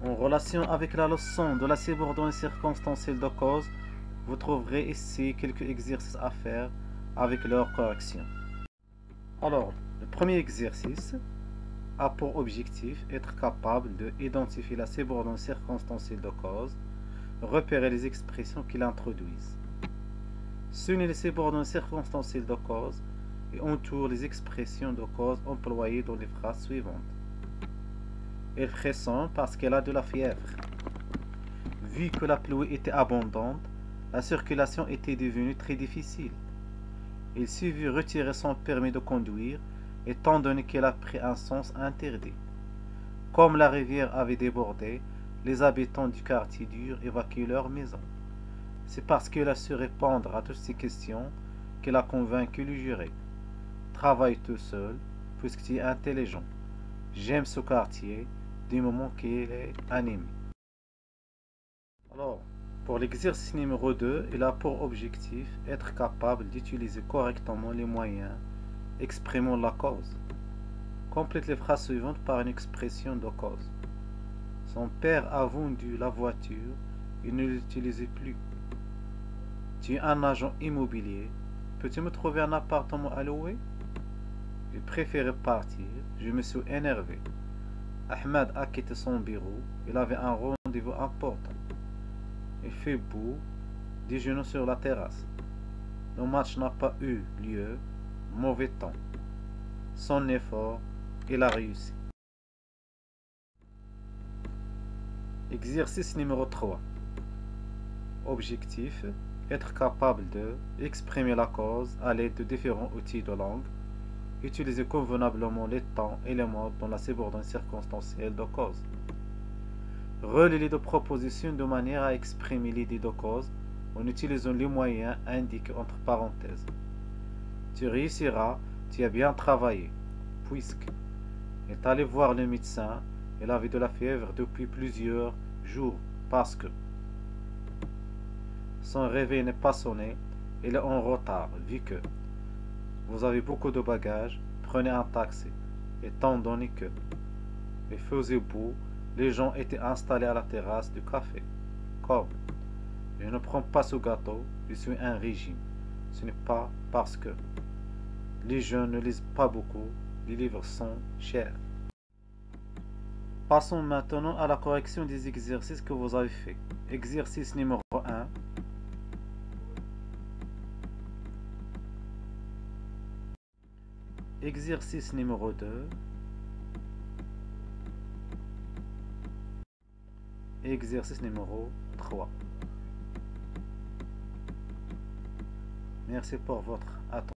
En relation avec la leçon de la subordonnée circonstancielle de cause, vous trouverez ici quelques exercices à faire avec leur correction. Alors, le premier exercice a pour objectif être capable de identifier la subordonnée circonstancielle de cause, repérer les expressions qui l'introduisent. Soulignez les subordonnées circonstancielles de cause et entoure les expressions de cause employées dans les phrases suivantes. Elle frissonne parce qu'elle a de la fièvre. Vu que la pluie était abondante, la circulation était devenue très difficile. Il s'est vu retirer son permis de conduire, étant donné qu'elle a pris un sens interdit. Comme la rivière avait débordé, les habitants du quartier durent évacuer leur maison. C'est parce qu'elle a su répondre à toutes ces questions qu'elle a convaincu le juré. Travaille tout seul, puisque tu es intelligent. J'aime ce quartier, du moment qu'il est animé. Alors, pour l'exercice numéro 2, il a pour objectif être capable d'utiliser correctement les moyens exprimant la cause. Complète les phrases suivantes par une expression de cause. Son père a vendu la voiture, il ne l'utilisait plus. Tu es un agent immobilier, peux-tu me trouver un appartement à louer? Il préférait partir, je me suis énervé. Ahmed a quitté son bureau, il avait un rendez-vous important. Il fait beau, déjeunons sur la terrasse. Le match n'a pas eu lieu, mauvais temps. Son effort, il a réussi. Exercice numéro 3. Objectif, être capable de exprimer la cause à l'aide de différents outils de langue. Utiliser convenablement les temps et les mots dans la subordonnée circonstancielle de cause. Relie les deux propositions de manière à exprimer l'idée de cause en utilisant les moyens indiqués entre parenthèses. Tu réussiras, tu as bien travaillé, puisque il est allé voir le médecin, il avait de la fièvre depuis plusieurs jours, parce que son réveil n'est pas sonné, il est en retard, vu que vous avez beaucoup de bagages, prenez un taxi, étant donné que il faisait beau, les gens étaient installés à la terrasse du café. Comme je ne prends pas ce gâteau, je suis un régime. Ce n'est pas parce que les jeunes ne lisent pas beaucoup, les livres sont chers. Passons maintenant à la correction des exercices que vous avez faits. Exercice numéro 1. Exercice numéro 2. Exercice numéro 3. Merci pour votre attention.